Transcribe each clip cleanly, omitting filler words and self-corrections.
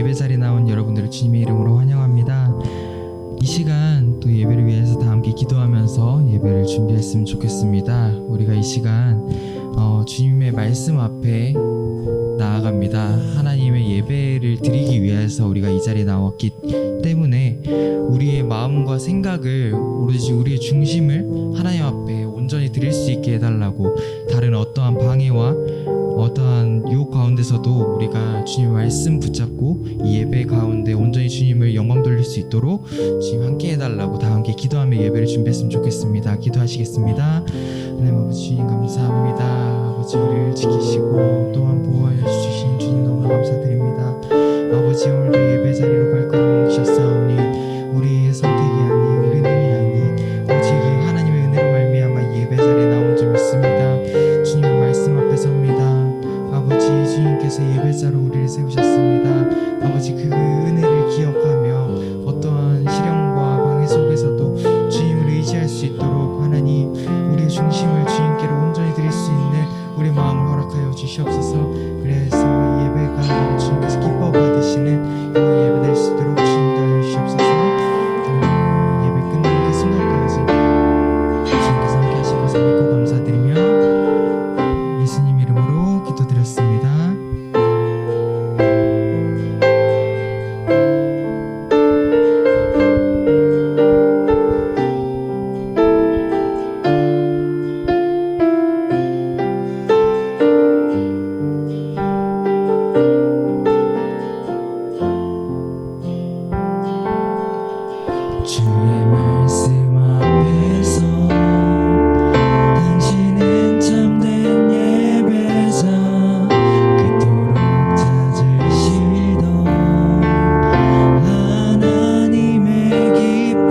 예배 자리에 나온 여러분들을 주님의 이름으로 환영합니다. 이 시간 또 예배를 위해서 다 함께 기도하면서 예배를 준비했으면 좋겠습니다. 우리가 이 시간 주님의 말씀 앞에 나아갑니다. 하나님의 예배를 드리기 위해서 우리가 이 자리에 나왔기 때문에 우리의 마음과 생각을 오로지 우리의 중심을 하나님 앞에 온전히 드릴 수 있게 해달라고, 다른 어떠한 방해와 어떠한 유혹 가운데서도 우리가 주님의 말씀 붙잡고 이 예배 가운데 온전히 주님을 영광 돌릴 수 있도록 주님 함께 해달라고 다 함께 기도하며 예배를 준비했으면 좋겠습니다. 기도하시겠습니다. 하나님 아버지, 주님 감사합니다. 아버지, 우리를 지키시고 또한 보호하여 주신 주님 너무 감사드립니다. 아버지, 오늘도 예배 자리로 발걸음 옮기셨사오니 우리의 선택이 아닌, 우리 능이 아닌 오직 하나님의 은혜로 말미암아 예배 자리에 나온 줄 믿습니다. 주님의 말씀 앞에 섭니다. 아버지, 주님께서 예배자로 우리를 세우셨습니다. 아버지, 그 은혜를 기억하며 어떠한 시련과 방해 속에서도 주님을 의지할 수 있도록 하나님, 우리의 중심을 주님께로 온전히 드릴 수 있는 우리 마음을 허락하여 주시옵소서. 그래서 예배가 주님께서 기뻐 받으시는 예배 될 수 있도록 주님 도와주시옵소서. 예배 끝나는 그 순간까지 주님께서 함께 하신 것을 믿고 감사드리며 예수님 이름으로 기도드렸습니다. 주의 말씀 앞에서 당신은 참된 예배자, 그토록 찾으시던 하나님의 기쁨,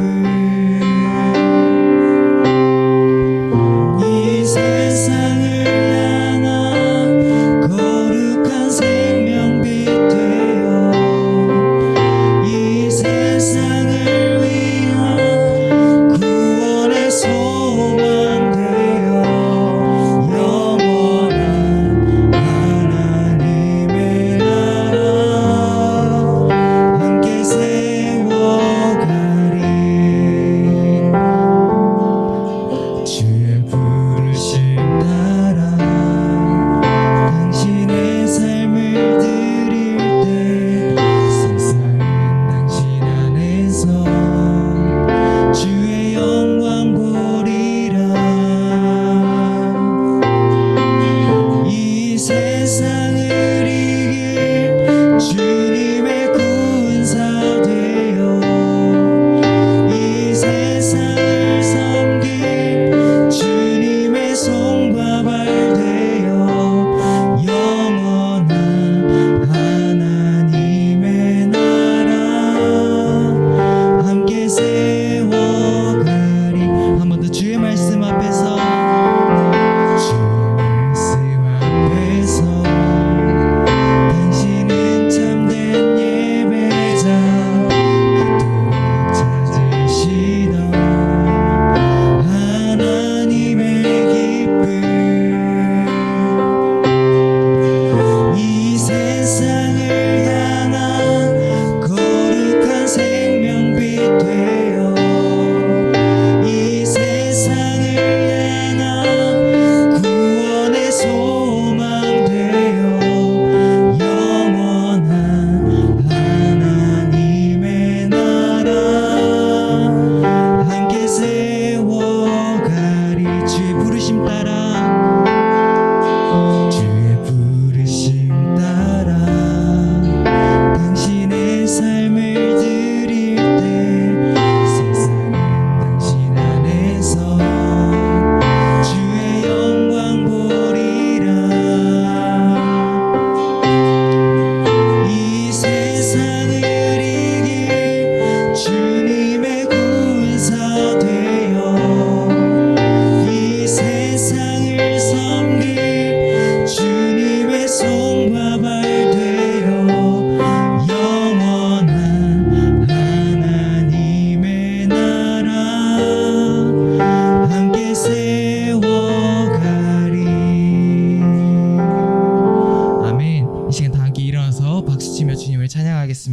이 세상을 향한 거룩한 생명빛 되어 이 세상을 소망 되어 영원한 하나님의 나라 함께 세워가리. 주의 부르심 따라 당신의 삶을 드릴 때 세상은 당신 안에서 주의 영광 보리라. 이 세상을 이길 주님의 군사 되어 이 세상을 섬길 주님의 손과 발 되어 영원한 하나님의 나라 함께 세워가리. 한 번 더 주의 말씀 앞에서, 주의 말씀 앞에서 당신은 참된 예배자, 그토록 찾으시던 하나님의 기쁨, 이 세상을 향한 거룩한 생명빛 되어 이 세상을 향한 구원의 소망 되어 영원한 하나님의 나라 함께 세워가리. 주의 부르심 따라, 주의 부르심 따라 당신의 삶을 드릴 때 세상은 당신 안에서 주의 영광 보리라. 이 세상을 이길 주님의 군사 되어 이 세상을 섬길 주님의 손과 발 되어 영원한 하나님의 나라 함께 세워가리. 아멘. 이 시간 다 함께 일어나서 박수치며 주님을 찬양하겠습니다.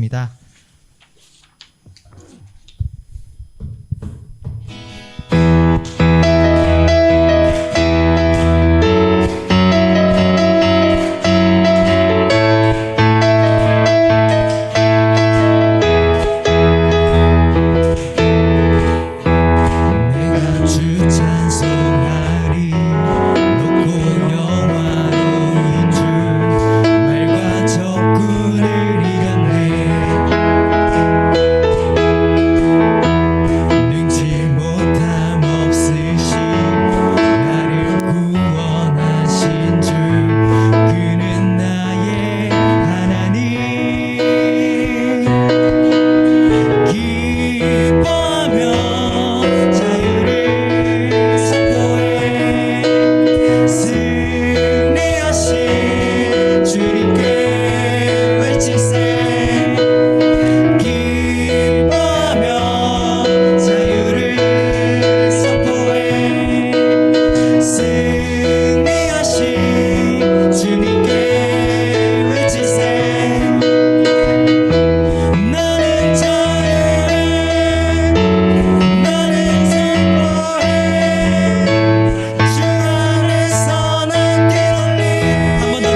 찬송하리 높고 영화로운 주 말과 적군을 이겼네 능치 못함 없으신 나를 구원하신 주 그는 나의 하나님 기뻐하며 자유를 선포해 승리하신 주님께 외칠세 기뻐하며 자유를 선포해 승리하신 주님께 외칠세 나는 자유해 나는 슬퍼해 주 안에서 난 깨달리 한 번 더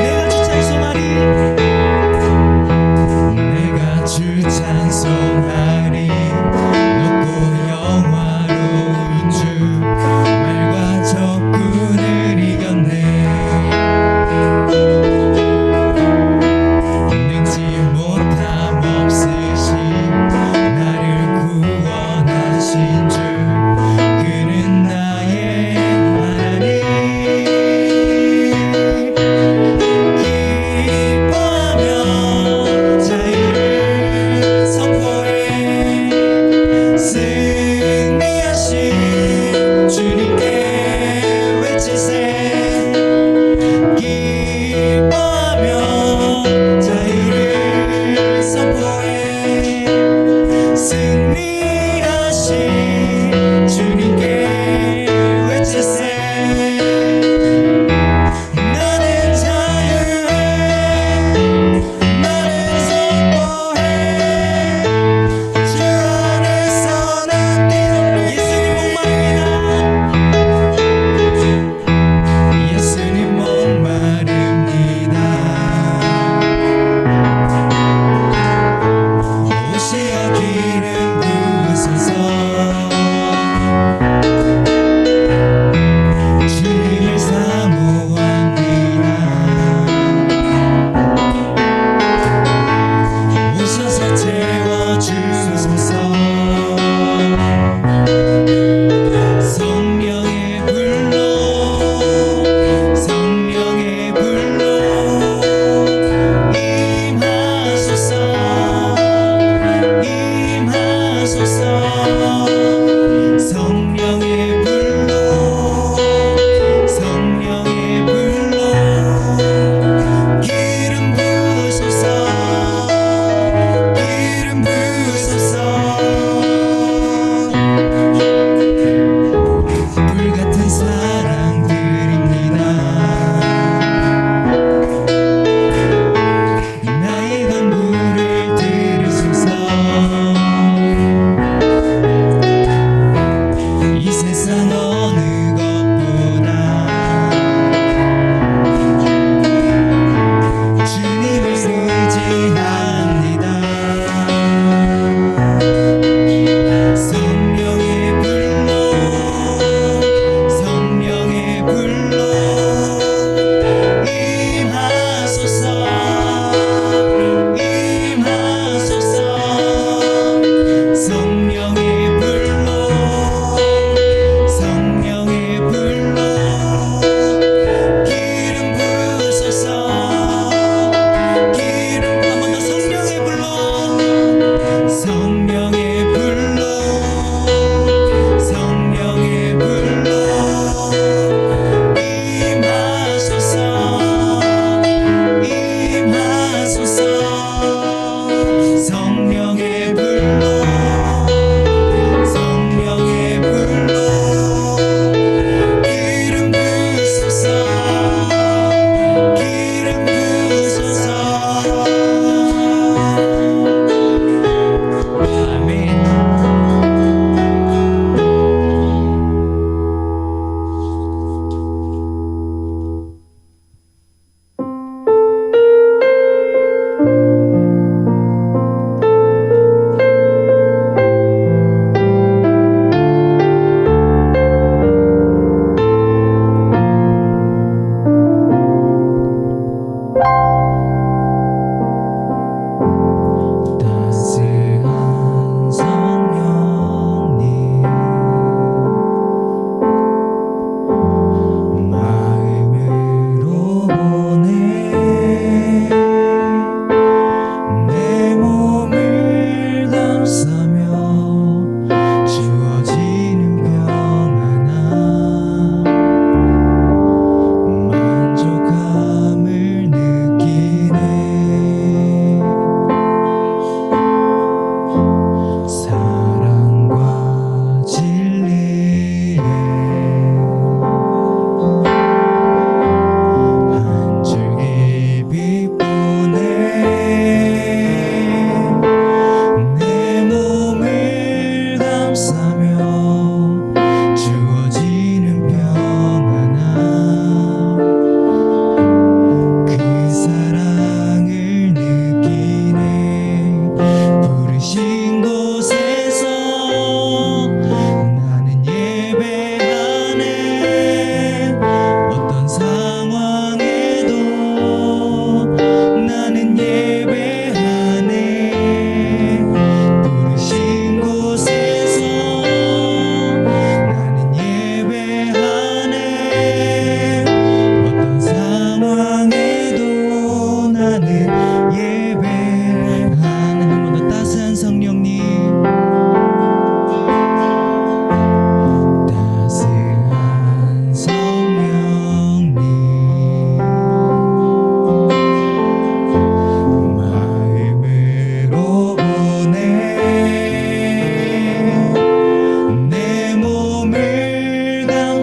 내가 주 찬송하리 높고 영화로운 주 말과 적군을 이겼네 능치 못함 없으신 나를 구원하신 주 그는 나의 하나님 기뻐하며 자유를 선포해 승리하신 주님께 외칠세 기뻐하며 자유를 선포해 승리하신 주님께 외칠세 나는 자유해 나는 선포해 주 안에서 난 뛰놀리 예수님 목마릅니다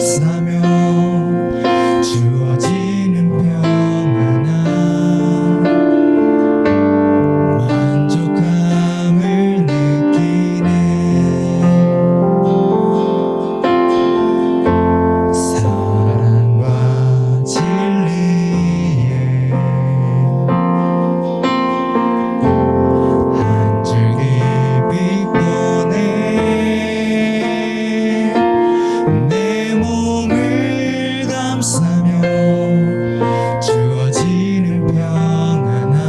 감싸며 주어지는 평안함 만족함을 느끼네. 사랑과 진리에 한 줄기 빛 보내 내 몸을 감싸며 주어지는 평안함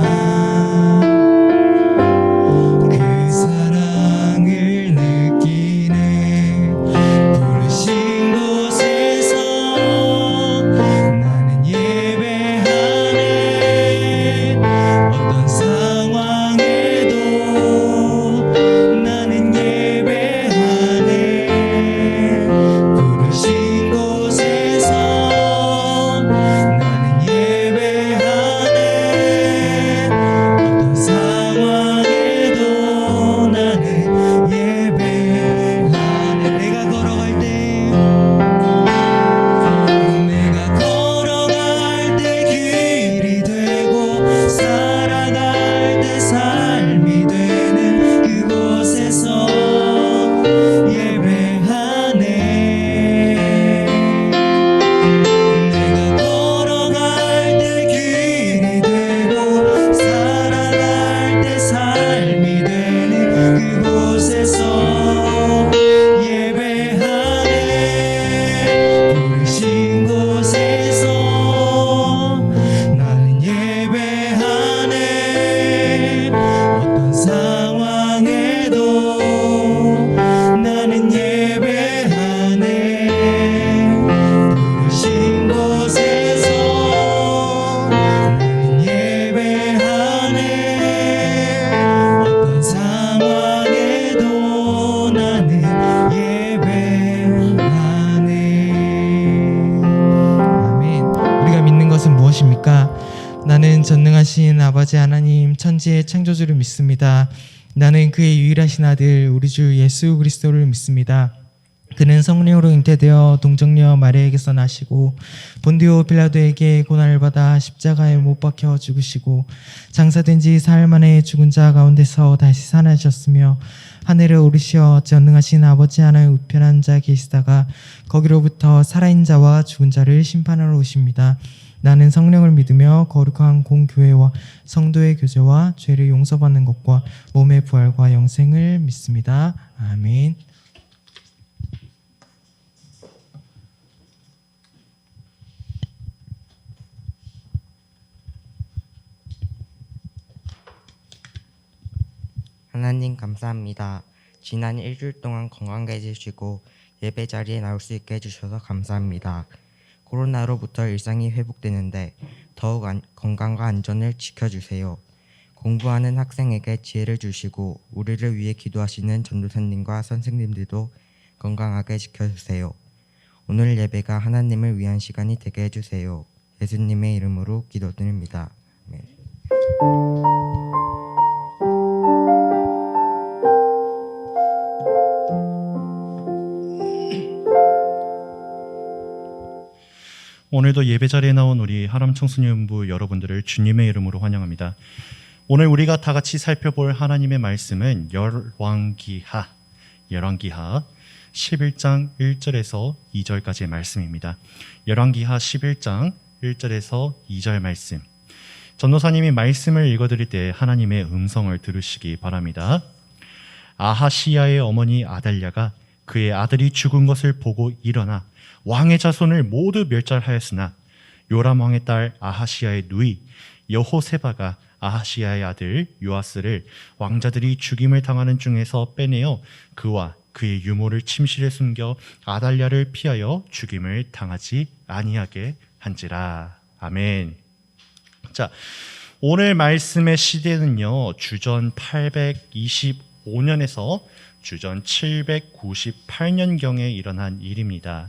그 사랑을 느끼네. 부르신 곳에서 나는 예배하네. 어떤 상황에도 나는 예배하네. 부르신 곳에서 나는 예배하네. 어떤 상황에도 나는 예배하네. 내가 걸어갈 때 길이 되고 살아갈 때 삶이 되는 그곳에서 예배하네. 내가 걸어갈 때 길이 되고 살아갈 때 삶이 되는 그곳에서 예배하네. 부르신 곳에서 나는 예배하네. 어떤 상황에도 나는 예배하네. 부르신 곳에서 나는 예배하네. 어떤 상황에도 나는 예배하네. 아멘. 우리가 믿는 것은 무엇입니까? 나는 전능하신 아버지 하나님 천지의 창조주를 믿습니다. 나는 그의 유일하신 아들 우리 주 예수 그리스도를 믿습니다. 그는 성령으로 잉태되어 동정녀 마리아에게서 나시고 본디오 빌라도에게 고난을 받아 십자가에 못 박혀 죽으시고 장사된 지 사흘 만에 죽은 자 가운데서 다시 살아나셨으며 하늘에 오르시어 전능하신 아버지 하나님 우편한 자 계시다가 거기로부터 살아있는 자와 죽은 자를 심판하러 오십니다. 나는 성령을 믿으며 거룩한 공교회와 성도의 교제와 죄를 용서받는 것과 몸의 부활과 영생을 믿습니다. 아멘. 하나님 감사합니다. 지난 일주일 동안 건강하게 해주시고 예배 자리에 나올 수 있게 해주셔서 감사합니다. 코로나로부터 일상이 회복되는데 더욱 건강과 안전을 지켜주세요. 공부하는 학생에게 지혜를 주시고 우리를 위해 기도하시는 전도사님과 선생님들도 건강하게 지켜주세요. 오늘 예배가 하나님을 위한 시간이 되게 해주세요. 예수님의 이름으로 기도드립니다. 아멘. 오늘도 예배 자리에 나온 우리 하람 청소년부 여러분들을 주님의 이름으로 환영합니다. 오늘 우리가 다 같이 살펴볼 하나님의 말씀은 열왕기하 11장 1절에서 2절까지의 말씀입니다. 열왕기하 11장 1절에서 2절 말씀. 전도사님이 말씀을 읽어드릴 때 하나님의 음성을 들으시기 바랍니다. 아하시야의 어머니 아달랴가 그의 아들이 죽은 것을 보고 일어나 왕의 자손을 모두 멸절하였으나 요람 왕의 딸 아하시야의 누이 여호세바가 아하시야의 아들 요아스를 왕자들이 죽임을 당하는 중에서 빼내어 그와 그의 유모를 침실에 숨겨 아달랴를 피하여 죽임을 당하지 아니하게 한지라. 아멘. 자, 오늘 말씀의 시대는요, 주전 825년에서 주전 798년경에 일어난 일입니다.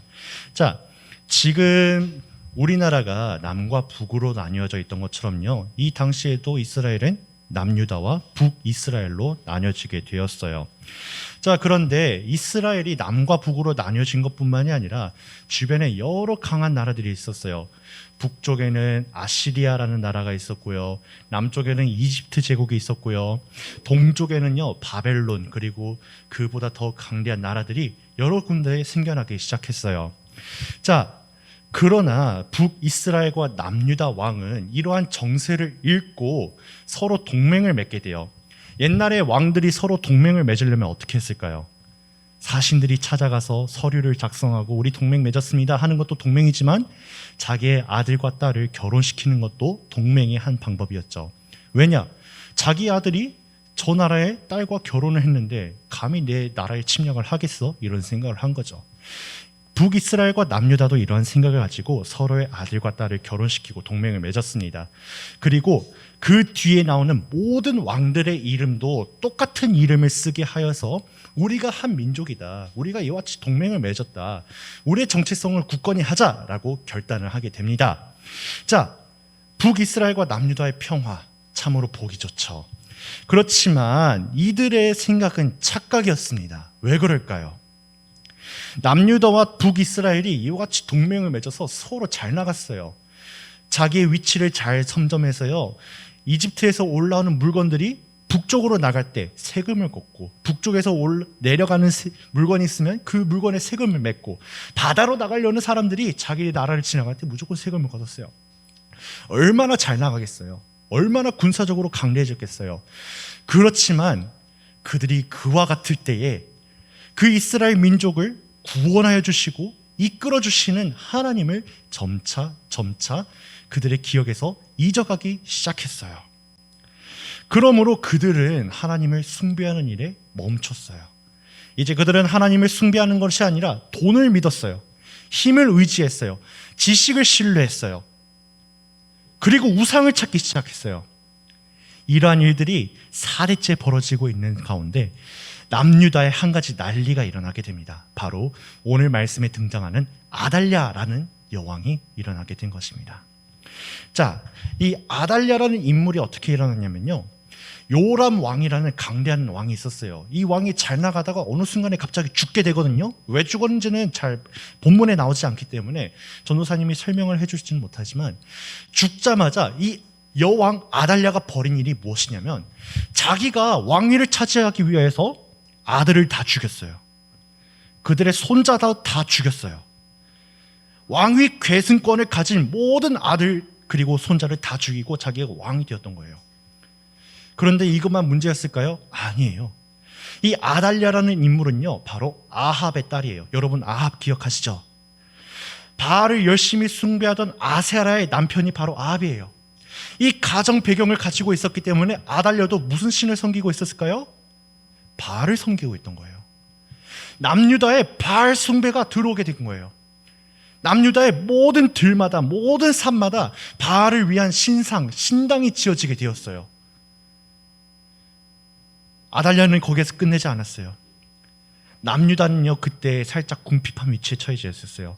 자, 지금 우리나라가 남과 북으로 나뉘어져 있던 것처럼요, 이 당시에도 이스라엘은 남유다와 북이스라엘로 나뉘어지게 되었어요. 자, 그런데 이스라엘이 남과 북으로 나뉘어진 것뿐만이 아니라 주변에 여러 강한 나라들이 있었어요. 북쪽에는 아시리아라는 나라가 있었고요. 남쪽에는 이집트 제국이 있었고요. 동쪽에는요 바벨론, 그리고 그보다 더 강대한 나라들이 여러 군데에 생겨나기 시작했어요. 자, 그러나 북이스라엘과 남유다 왕은 이러한 정세를 읽고 서로 동맹을 맺게 돼요. 옛날에 왕들이 서로 동맹을 맺으려면 어떻게 했을까요? 사신들이 찾아가서 서류를 작성하고 우리 동맹 맺었습니다 하는 것도 동맹이지만 자기의 아들과 딸을 결혼시키는 것도 동맹의 한 방법이었죠. 왜냐? 자기 아들이 저 나라의 딸과 결혼을 했는데 감히 내 나라에 침략을 하겠어? 이런 생각을 한 거죠. 북이스라엘과 남유다도 이러한 생각을 가지고 서로의 아들과 딸을 결혼시키고 동맹을 맺었습니다. 그리고 그 뒤에 나오는 모든 왕들의 이름도 똑같은 이름을 쓰게 하여서 우리가 한 민족이다, 우리가 이와 같이 동맹을 맺었다, 우리의 정체성을 굳건히 하자라고 결단을 하게 됩니다. 자, 북이스라엘과 남유다의 평화 참으로 보기 좋죠. 그렇지만 이들의 생각은 착각이었습니다. 왜 그럴까요? 남유다와 북이스라엘이 이와 같이 동맹을 맺어서 서로 잘 나갔어요. 자기의 위치를 잘 선점해서요, 이집트에서 올라오는 물건들이 북쪽으로 나갈 때 세금을 걷고, 북쪽에서 내려가는 물건이 있으면 그 물건에 세금을 맺고, 바다로 나가려는 사람들이 자기 나라를 지나갈 때 무조건 세금을 걷었어요. 얼마나 잘 나가겠어요? 얼마나 군사적으로 강대해졌겠어요? 그렇지만 그들이 그와 같을 때에 그 이스라엘 민족을 구원하여 주시고 이끌어 주시는 하나님을 점차 그들의 기억에서 잊어가기 시작했어요. 그러므로 그들은 하나님을 숭배하는 일에 멈췄어요. 이제 그들은 하나님을 숭배하는 것이 아니라 돈을 믿었어요. 힘을 의지했어요. 지식을 신뢰했어요. 그리고 우상을 찾기 시작했어요. 이러한 일들이 4대째 벌어지고 있는 가운데 남유다에 한 가지 난리가 일어나게 됩니다. 바로 오늘 말씀에 등장하는 아달랴라는 여왕이 일어나게 된 것입니다. 자, 이 아달랴라는 인물이 어떻게 일어났냐면요, 요람 왕이라는 강대한 왕이 있었어요. 이 왕이 잘 나가다가 어느 순간에 갑자기 죽게 되거든요. 왜 죽었는지는 잘 본문에 나오지 않기 때문에 전도사님이 설명을 해주시지는 못하지만, 죽자마자 이 여왕 아달랴가 벌인 일이 무엇이냐면, 자기가 왕위를 차지하기 위해서 아들을 다 죽였어요. 그들의 손자도 다 죽였어요. 왕위 계승권을 가진 모든 아들 그리고 손자를 다 죽이고 자기가 왕이 되었던 거예요. 그런데 이것만 문제였을까요? 아니에요. 이 아달랴라는 인물은요, 바로 아합의 딸이에요. 여러분 아합 기억하시죠? 바알을 열심히 숭배하던 아세라의 남편이 바로 아합이에요. 이 가정 배경을 가지고 있었기 때문에 아달랴도 무슨 신을 섬기고 있었을까요? 바알을 섬기고 있던 거예요. 남유다에 바알 숭배가 들어오게 된 거예요. 남유다의 모든 들마다, 모든 산마다 바알을 위한 신당이 지어지게 되었어요. 아달랴는 거기에서 끝내지 않았어요. 남유다는요, 그때 살짝 궁핍한 위치에 처해져 있었어요.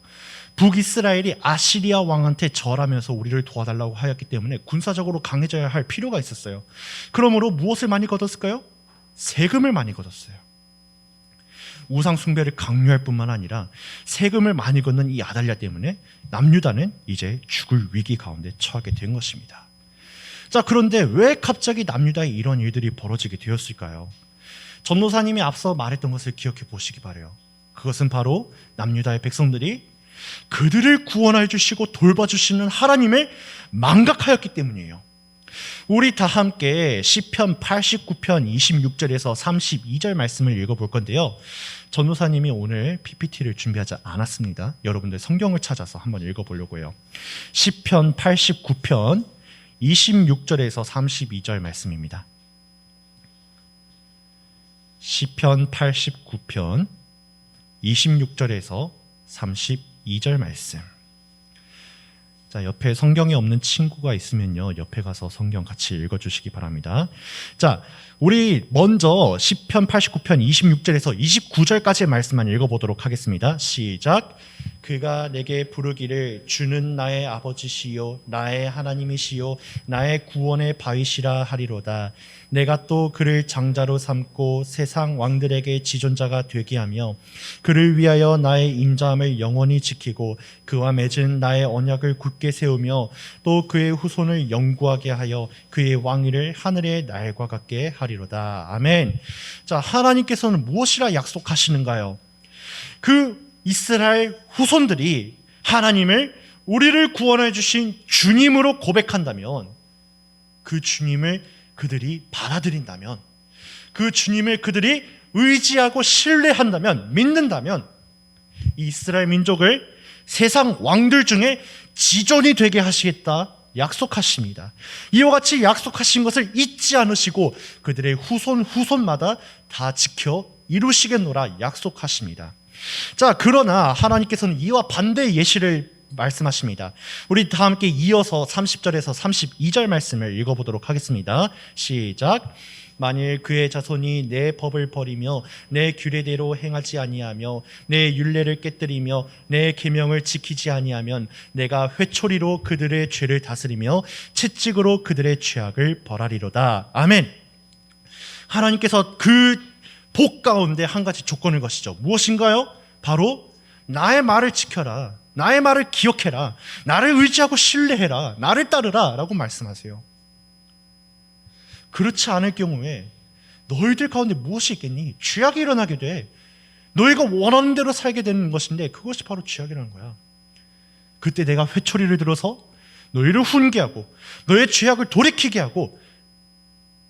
북이스라엘이 아시리아 왕한테 절하면서 우리를 도와달라고 하였기 때문에 군사적으로 강해져야 할 필요가 있었어요. 그러므로 무엇을 많이 걷었을까요? 세금을 많이 걷었어요. 우상 숭배를 강요할 뿐만 아니라 세금을 많이 걷는 이 아달랴 때문에 남유다는 이제 죽을 위기 가운데 처하게 된 것입니다. 자, 그런데 왜 갑자기 남유다에 이런 일들이 벌어지게 되었을까요? 전도사님이 앞서 말했던 것을 기억해 보시기 바라요. 그것은 바로 남유다의 백성들이 그들을 구원해 주시고 돌봐주시는 하나님을 망각하였기 때문이에요. 우리 다 함께 시편 89편 26절에서 32절 말씀을 읽어볼 건데요, 전도사님이 오늘 PPT를 준비하지 않았습니다. 여러분들 성경을 찾아서 한번 읽어보려고 해요. 시편 89편 26절에서 32절 말씀입니다. 시편 89편 26절에서 32절 말씀. 자, 옆에 성경이 없는 친구가 있으면요, 옆에 가서 성경 같이 읽어주시기 바랍니다. 자, 우리 먼저 시편 89편 26절에서 29절까지의 말씀만 읽어보도록 하겠습니다. 시작. 그가 내게 부르기를 주는 나의 아버지시요 나의 하나님이시요 나의 구원의 바위시라 하리로다. 내가 또 그를 장자로 삼고 세상 왕들에게 지존자가 되게 하며 그를 위하여 나의 인자함을 영원히 지키고 그와 맺은 나의 언약을 굳게 세우며 또 그의 후손을 영구하게 하여 그의 왕위를 하늘의 날과 같게 하리로다. 아멘. 자, 하나님께서는 무엇이라 약속하시는가요? 그 이스라엘 후손들이 하나님을 우리를 구원해 주신 주님으로 고백한다면, 그 주님을 그들이 받아들인다면, 그 주님을 그들이 의지하고 신뢰한다면, 믿는다면 이 이스라엘 민족을 세상 왕들 중에 지존이 되게 하시겠다 약속하십니다. 이와 같이 약속하신 것을 잊지 않으시고 그들의 후손마다 다 지켜 이루시겠노라 약속하십니다. 자, 그러나 하나님께서는 이와 반대의 예시를 말씀하십니다. 우리 다 함께 이어서 30절에서 32절 말씀을 읽어보도록 하겠습니다. 시작. 만일 그의 자손이 내 법을 버리며 내 규례대로 행하지 아니하며 내 율례를 깨뜨리며 내 계명을 지키지 아니하면 내가 회초리로 그들의 죄를 다스리며 채찍으로 그들의 죄악을 벌하리로다. 아멘. 하나님께서 그 복 가운데 한 가지 조건을 거시죠. 무엇인가요? 바로 나의 말을 지켜라, 나의 말을 기억해라, 나를 의지하고 신뢰해라, 나를 따르라 라고 말씀하세요. 그렇지 않을 경우에 너희들 가운데 무엇이 있겠니? 죄악이 일어나게 돼. 너희가 원하는 대로 살게 되는 것인데 그것이 바로 죄악이라는 거야. 그때 내가 회초리를 들어서 너희를 훈계하고 너의 죄악을 돌이키게 하고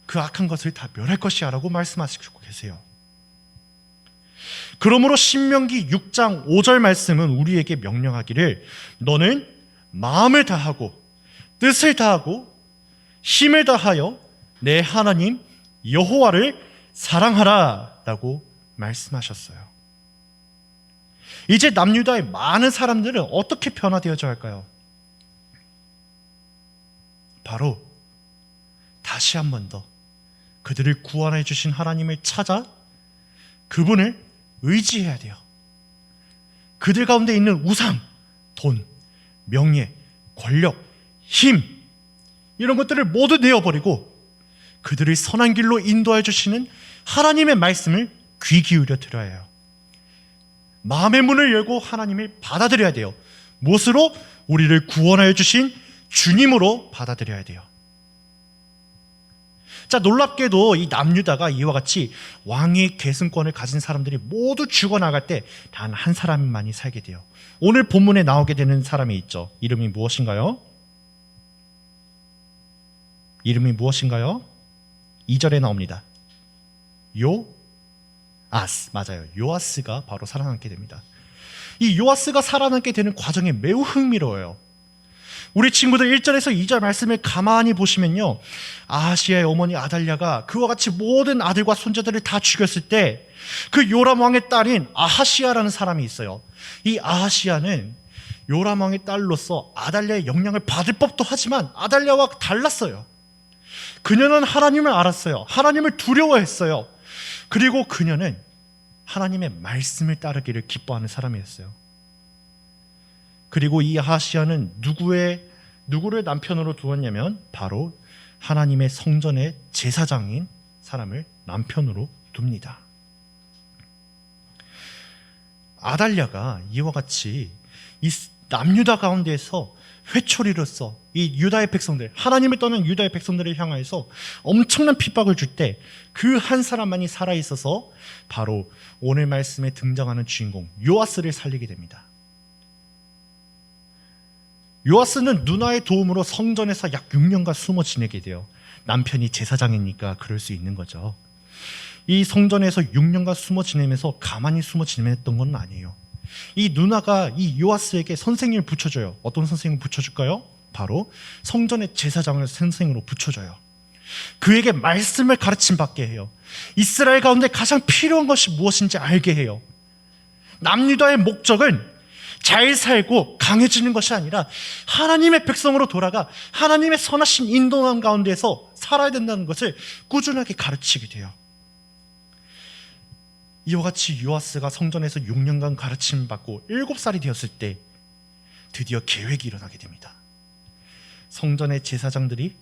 그 악한 것을 다 멸할 것이야 라고 말씀하시고 계세요. 그러므로 신명기 6장 5절 말씀은 우리에게 명령하기를 너는 마음을 다하고 뜻을 다하고 힘을 다하여 내 하나님 여호와를 사랑하라 라고 말씀하셨어요. 이제 남유다의 많은 사람들은 어떻게 변화되어져 할까요? 바로 다시 한 번 더 그들을 구원해 주신 하나님을 찾아 그분을 의지해야 돼요. 그들 가운데 있는 우상, 돈, 명예, 권력, 힘 이런 것들을 모두 내어버리고 그들을 선한 길로 인도해 주시는 하나님의 말씀을 귀 기울여 들어야 해요. 마음의 문을 열고 하나님을 받아들여야 돼요. 무엇으로? 우리를 구원하여 주신 주님으로 받아들여야 돼요. 자, 놀랍게도 이 남유다가 이와 같이 왕위 계승권을 가진 사람들이 모두 죽어나갈 때 단 한 사람만이 살게 돼요. 오늘 본문에 나오게 되는 사람이 있죠. 이름이 무엇인가요? 이름이 무엇인가요? 2절에 나옵니다. 요아스. 맞아요. 요아스가 바로 살아남게 됩니다. 이 요아스가 살아남게 되는 과정이 매우 흥미로워요. 우리 친구들 1절에서 2절 말씀을 가만히 보시면요, 아하시아의 어머니 아달랴가 그와 같이 모든 아들과 손자들을 다 죽였을 때 그 요람 왕의 딸인 아하시아라는 사람이 있어요. 이 아하시아는 요람 왕의 딸로서 아달랴의 영향을 받을 법도 하지만 아달랴와 달랐어요. 그녀는 하나님을 알았어요. 하나님을 두려워했어요. 그리고 그녀는 하나님의 말씀을 따르기를 기뻐하는 사람이었어요. 그리고 이 아하시아는 누구를 남편으로 두었냐면 바로 하나님의 성전의 제사장인 사람을 남편으로 둡니다. 아달랴가 이와 같이 이 남유다 가운데에서 회초리로서 이 유다의 백성들, 하나님을 떠난 유다의 백성들을 향하여서 엄청난 핍박을 줄 때 그 한 사람만이 살아있어서 바로 오늘 말씀에 등장하는 주인공 요아스를 살리게 됩니다. 요아스는 누나의 도움으로 성전에서 약 6년간 숨어 지내게 돼요. 남편이 제사장이니까 그럴 수 있는 거죠. 이 성전에서 6년간 숨어 지내면서 가만히 숨어 지냈던 건 아니에요. 이 누나가 이 요아스에게 선생님을 붙여줘요. 어떤 선생님을 붙여줄까요? 바로 성전의 제사장을 선생으로 붙여줘요. 그에게 말씀을 가르침 받게 해요. 이스라엘 가운데 가장 필요한 것이 무엇인지 알게 해요. 남유다의 목적은 잘 살고 강해지는 것이 아니라 하나님의 백성으로 돌아가 하나님의 선하신 인도함 가운데서 살아야 된다는 것을 꾸준하게 가르치게 돼요. 이와 같이 요아스가 성전에서 6년간 가르침을 받고 7살이 되었을 때 드디어 계획이 일어나게 됩니다. 성전의 제사장들이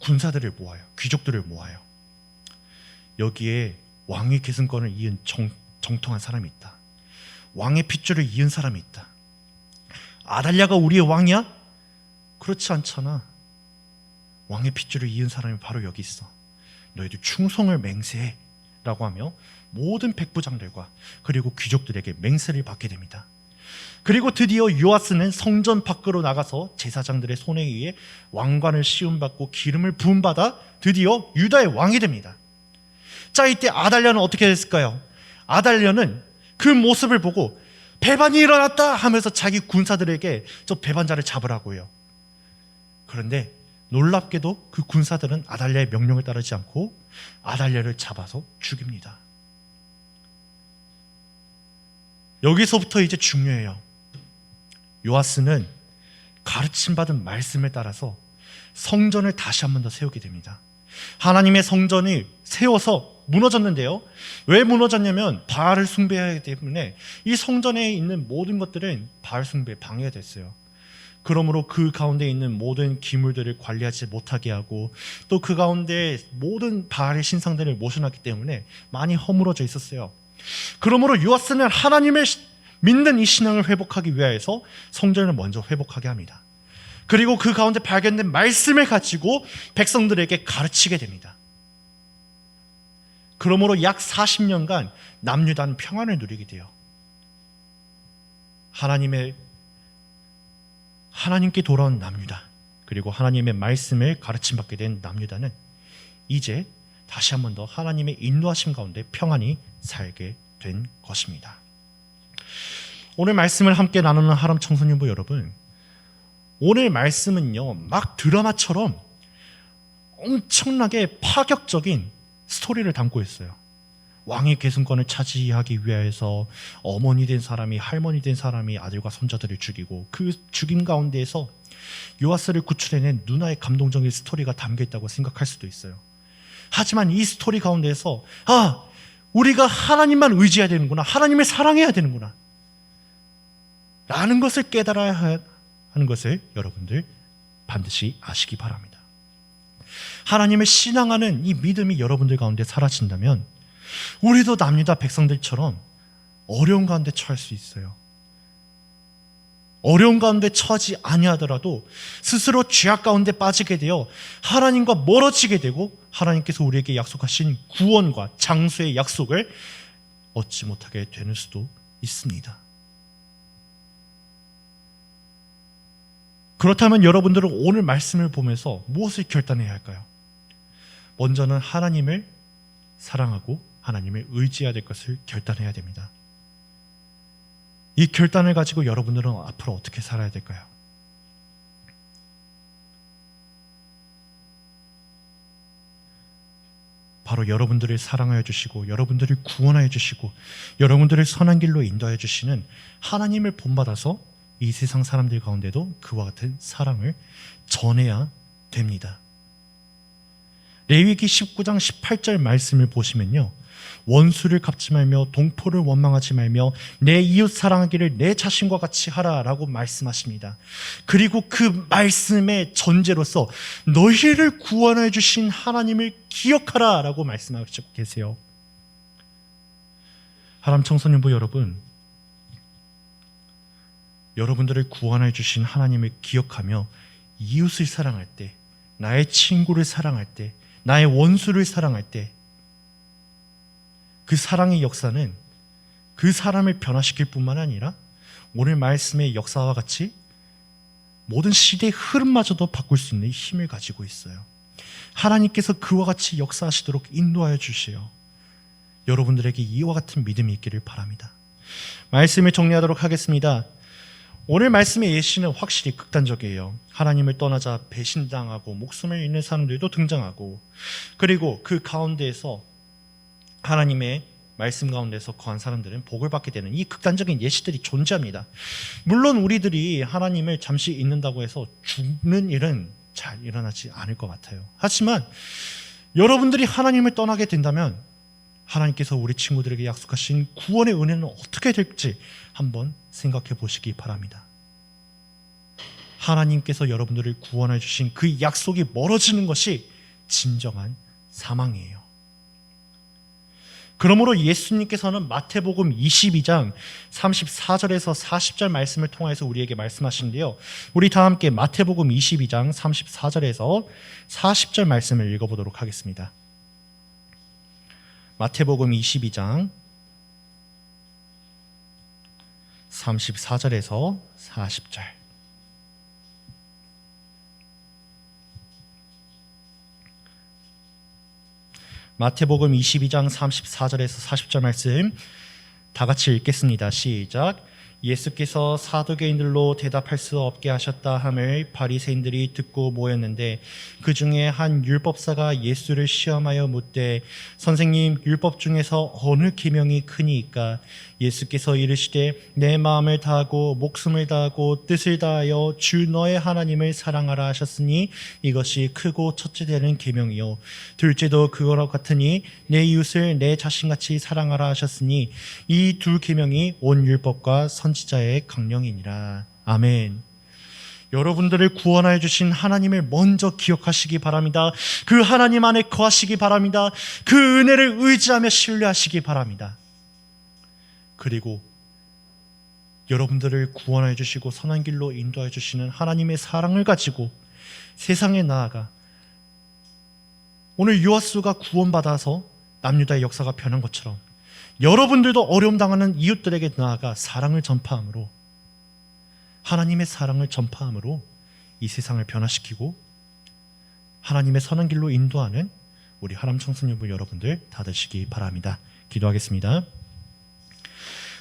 군사들을 모아요. 귀족들을 모아요. 여기에 왕의 계승권을 이은 정통한 사람이 있다. 왕의 핏줄을 이은 사람이 있다. 아달랴가 우리의 왕이야? 그렇지 않잖아. 왕의 핏줄을 이은 사람이 바로 여기 있어. 너희들 충성을 맹세해 라고 하며 모든 백부장들과 그리고 귀족들에게 맹세를 받게 됩니다. 그리고 드디어 요아스는 성전 밖으로 나가서 제사장들의 손에 의해 왕관을 씌움받고 기름을 부음받아 드디어 유다의 왕이 됩니다. 자, 이때 아달랴는 어떻게 됐을까요? 아달랴는 그 모습을 보고 배반이 일어났다 하면서 자기 군사들에게 저 배반자를 잡으라고 해요. 그런데 놀랍게도 그 군사들은 아달랴의 명령을 따르지 않고 아달랴를 잡아서 죽입니다. 여기서부터 이제 중요해요. 요아스는 가르침받은 말씀을 따라서 성전을 다시 한 번 더 세우게 됩니다. 하나님의 성전이 세워서 무너졌는데요. 왜 무너졌냐면 바알을 숭배하기 때문에 이 성전에 있는 모든 것들은 바알 숭배에 방해가 됐어요. 그러므로 그 가운데 있는 모든 기물들을 관리하지 못하게 하고 또 그 가운데 모든 바알의 신상들을 모셔놨기 때문에 많이 허물어져 있었어요. 그러므로 요아스는 하나님을 믿는 이 신앙을 회복하기 위하여서 성전을 먼저 회복하게 합니다. 그리고 그 가운데 발견된 말씀을 가지고 백성들에게 가르치게 됩니다. 그러므로 약 40년간 남유다는 평안을 누리게 돼요. 하나님께 돌아온 남유다, 그리고 하나님의 말씀을 가르침받게 된 남유다는 이제 다시 한 번 더 하나님의 인도하심 가운데 평안히 살게 된 것입니다. 오늘 말씀을 함께 나누는 하람 청소년부 여러분, 오늘 말씀은요 막 드라마처럼 엄청나게 파격적인 스토리를 담고 있어요. 왕의 계승권을 차지하기 위해서 어머니 된 사람이 할머니 된 사람이 아들과 손자들을 죽이고 그 죽임 가운데에서 요아스를 구출해낸 누나의 감동적인 스토리가 담겨 있다고 생각할 수도 있어요. 하지만 이 스토리 가운데에서 우리가 하나님만 의지해야 되는구나, 하나님을 사랑해야 되는구나 라는 것을 깨달아야 하는 것을 여러분들 반드시 아시기 바랍니다. 하나님을 신앙하는 이 믿음이 여러분들 가운데 사라진다면 우리도 남유다 백성들처럼 어려운 가운데 처할 수 있어요. 어려운 가운데 처하지 아니하더라도 스스로 죄악 가운데 빠지게 되어 하나님과 멀어지게 되고 하나님께서 우리에게 약속하신 구원과 장수의 약속을 얻지 못하게 되는 수도 있습니다. 그렇다면 여러분들은 오늘 말씀을 보면서 무엇을 결단해야 할까요? 먼저는 하나님을 사랑하고 하나님을 의지해야 될 것을 결단해야 됩니다. 이 결단을 가지고 여러분들은 앞으로 어떻게 살아야 될까요? 바로 여러분들을 사랑하여 주시고 여러분들을 구원하여 주시고 여러분들을 선한 길로 인도하여 주시는 하나님을 본받아서 이 세상 사람들 가운데도 그와 같은 사랑을 전해야 됩니다. 레위기 19장 18절 말씀을 보시면요, 원수를 갚지 말며 동포를 원망하지 말며 내 이웃 사랑하기를 내 자신과 같이 하라라고 말씀하십니다. 그리고 그 말씀의 전제로서 너희를 구원해 주신 하나님을 기억하라라고 말씀하시고 계세요. 하람 청소년부 여러분, 여러분들을 구원해 주신 하나님을 기억하며 이웃을 사랑할 때, 나의 친구를 사랑할 때, 나의 원수를 사랑할 때 그 사랑의 역사는 그 사람을 변화시킬 뿐만 아니라 오늘 말씀의 역사와 같이 모든 시대의 흐름마저도 바꿀 수 있는 힘을 가지고 있어요. 하나님께서 그와 같이 역사하시도록 인도하여 주시어 여러분들에게 이와 같은 믿음이 있기를 바랍니다. 말씀을 정리하도록 하겠습니다. 오늘 말씀의 예시는 확실히 극단적이에요. 하나님을 떠나자 배신당하고 목숨을 잃는 사람들도 등장하고, 그리고 그 가운데에서 하나님의 말씀 가운데서 거한 사람들은 복을 받게 되는 이 극단적인 예시들이 존재합니다. 물론 우리들이 하나님을 잠시 잊는다고 해서 죽는 일은 잘 일어나지 않을 것 같아요. 하지만 여러분들이 하나님을 떠나게 된다면 하나님께서 우리 친구들에게 약속하신 구원의 은혜는 어떻게 될지 한번 생각해 보시기 바랍니다. 하나님께서 여러분들을 구원해 주신 그 약속이 멀어지는 것이 진정한 사망이에요. 그러므로 예수님께서는 마태복음 22장 34절에서 40절 말씀을 통해서 우리에게 말씀하시는데요. 우리 다 함께 마태복음 22장 34절에서 40절 말씀을 읽어보도록 하겠습니다. 마태복음 22장 34절에서 40절. 마태복음 22장 34절에서 40절 말씀 다 같이 읽겠습니다. 시작. 예수께서 사두개인들로 대답할 수 없게 하셨다 함을 바리새인들이 듣고 모였는데 그 중에 한 율법사가 예수를 시험하여 묻되 선생님, 율법 중에서 어느 계명이 크니이까? 예수께서 이르시되 내 마음을 다하고 목숨을 다하고 뜻을 다하여 주 너의 하나님을 사랑하라 하셨으니 이것이 크고 첫째 되는 계명이요 둘째도 그거와 같으니 내 이웃을 내 자신같이 사랑하라 하셨으니 이 두 계명이 온 율법과 선지자의 강령이니라. 아멘. 여러분들을 구원하여 주신 하나님을 먼저 기억하시기 바랍니다. 그 하나님 안에 거하시기 바랍니다. 그 은혜를 의지하며 신뢰하시기 바랍니다. 그리고 여러분들을 구원하여 주시고 선한 길로 인도하여 주시는 하나님의 사랑을 가지고 세상에 나아가 오늘 요하스가 구원받아서 남유다의 역사가 변한 것처럼 여러분들도 어려움 당하는 이웃들에게 나아가 사랑을 전파함으로, 하나님의 사랑을 전파함으로 이 세상을 변화시키고 하나님의 선한 길로 인도하는 우리 하람 청소년부 여러분들 다 되시기 바랍니다. 기도하겠습니다.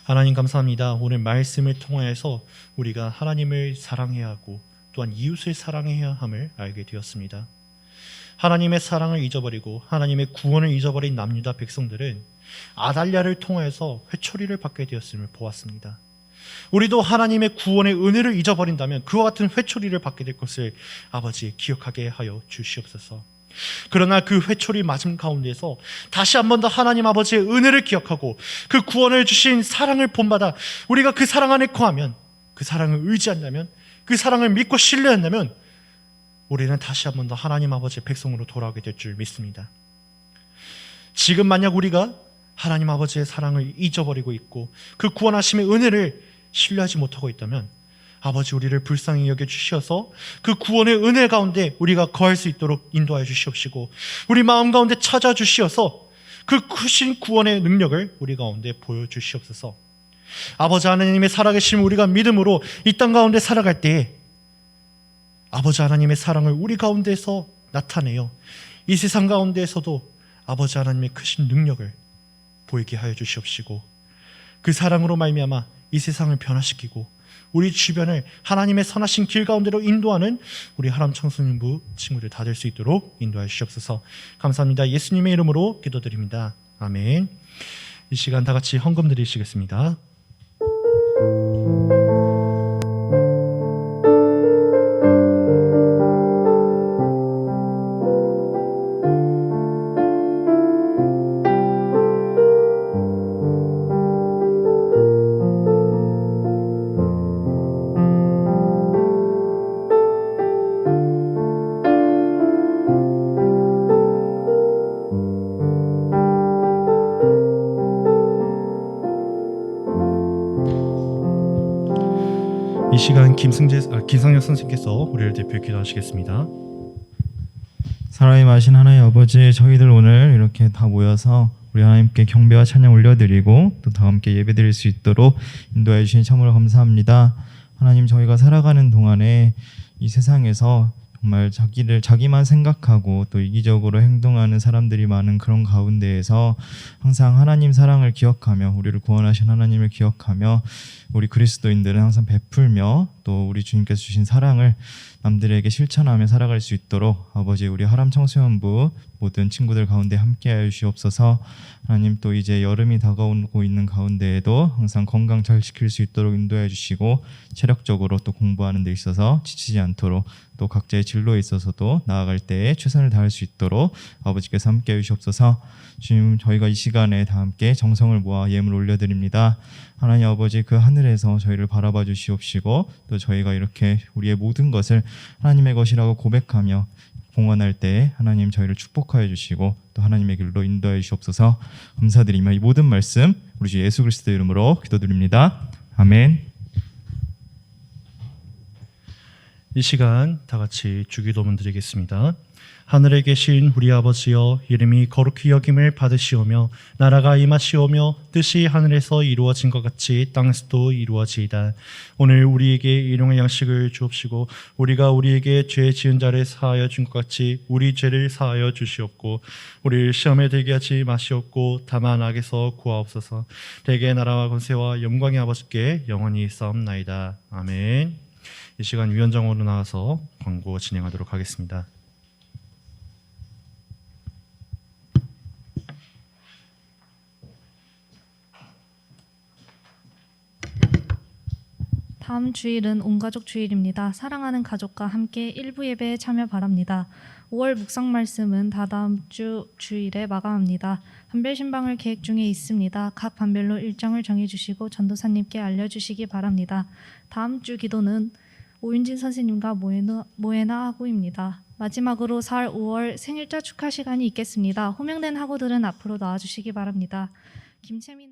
하나님 감사합니다. 오늘 말씀을 통하여서 우리가 하나님을 사랑해야 하고 또한 이웃을 사랑해야 함을 알게 되었습니다. 하나님의 사랑을 잊어버리고 하나님의 구원을 잊어버린 남유다 백성들은 아달랴를 통해서 회초리를 받게 되었음을 보았습니다. 우리도 하나님의 구원의 은혜를 잊어버린다면 그와 같은 회초리를 받게 될 것을 아버지 기억하게 하여 주시옵소서. 그러나 그 회초리 맞음 가운데서 다시 한 번 더 하나님 아버지의 은혜를 기억하고 그 구원을 주신 사랑을 본받아 우리가 그 사랑 안에 거하면, 그 사랑을 의지한다면, 그 사랑을 믿고 신뢰한다면 우리는 다시 한 번 더 하나님 아버지의 백성으로 돌아오게 될 줄 믿습니다. 지금 만약 우리가 하나님 아버지의 사랑을 잊어버리고 있고 그 구원하심의 은혜를 신뢰하지 못하고 있다면 아버지 우리를 불쌍히 여겨주셔서 그 구원의 은혜 가운데 우리가 거할 수 있도록 인도하여 주시옵시고 우리 마음 가운데 찾아주시어서 그 크신 구원의 능력을 우리 가운데 보여주시옵소서. 아버지 하나님의 살아계심을 우리가 믿음으로 이 땅 가운데 살아갈 때에 아버지 하나님의 사랑을 우리 가운데서 나타내어 이 세상 가운데에서도 아버지 하나님의 크신 능력을 보이게 하여 주시옵시고 그 사랑으로 말미암아 이 세상을 변화시키고 우리 주변을 하나님의 선하신 길 가운데로 인도하는 우리 하람 청소년부 친구들 다 될 수 있도록 인도하여 주시옵소서. 감사합니다. 예수님의 이름으로 기도드립니다. 아멘. 이 시간 다 같이 헌금 드리시겠습니다. 이 시간 김상혁 선생님께서 우리를 대표 기도하시겠습니다. 사랑이 마신 하나님 아버지, 저희들 오늘 이렇게 다 모여서 우리 하나님께 경배와 찬양 올려드리고 또 다 함께 예배드릴 수 있도록 인도해 주신 참으로 감사합니다. 하나님, 저희가 살아가는 동안에 이 세상에서 정말 자기만 생각하고 또 이기적으로 행동하는 사람들이 많은 그런 가운데에서 항상 하나님 사랑을 기억하며 우리를 구원하신 하나님을 기억하며 우리 그리스도인들은 항상 베풀며 또 우리 주님께서 주신 사랑을 남들에게 실천하며 살아갈 수 있도록 아버지 우리 하람 청소년부 모든 친구들 가운데 함께하여 주시옵소서. 하나님 또 이제 여름이 다가오고 있는 가운데에도 항상 건강 잘 지킬 수 있도록 인도해 주시고 체력적으로 또 공부하는 데 있어서 지치지 않도록 또 각자의 진로에 있어서도 나아갈 때에 최선을 다할 수 있도록 아버지께서 함께해 주시옵소서. 주님 저희가 이 시간에 다 함께 정성을 모아 예물 올려드립니다. 하나님 아버지 그 하늘에서 저희를 바라봐 주시옵시고 또 저희가 이렇게 우리의 모든 것을 하나님의 것이라고 고백하며 봉헌할 때 하나님 저희를 축복하여 주시고 또 하나님의 길로 인도해 주시옵소서. 감사드리며 이 모든 말씀 우리 주 예수 그리스도의 이름으로 기도드립니다. 아멘. 이 시간 다 같이 주기도문 드리겠습니다. 하늘에 계신 우리 아버지여, 이름이 거룩히 여김을 받으시오며 나라가 임하시오며 뜻이 하늘에서 이루어진 것 같이 땅에서도 이루어지이다. 오늘 우리에게 일용할 양식을 주옵시고 우리가 우리에게 죄 지은 자를 사하여 준 것 같이 우리 죄를 사하여 주시옵고 우리를 시험에 들게 하지 마시옵고 다만 악에서 구하옵소서. 대개 나라와 권세와 영광의 아버지께 영원히 싸움나이다. 아멘. 이 시간 위원장으로 나와서 광고 진행하도록 하겠습니다. 다음 주일은 온가족 주일입니다. 사랑하는 가족과 함께 일부 예배에 참여 바랍니다. 5월 묵상 말씀은 다다음 주 주일에 마감합니다. 반별 신방을 계획 중에 있습니다. 각 반별로 일정을 정해주시고 전도사님께 알려주시기 바랍니다. 다음 주 기도는 오윤진 선생님과 모에나 학우입니다. 마지막으로 4월 5월 생일자 축하 시간이 있겠습니다. 호명된 학우들은 앞으로 나와주시기 바랍니다. 김채민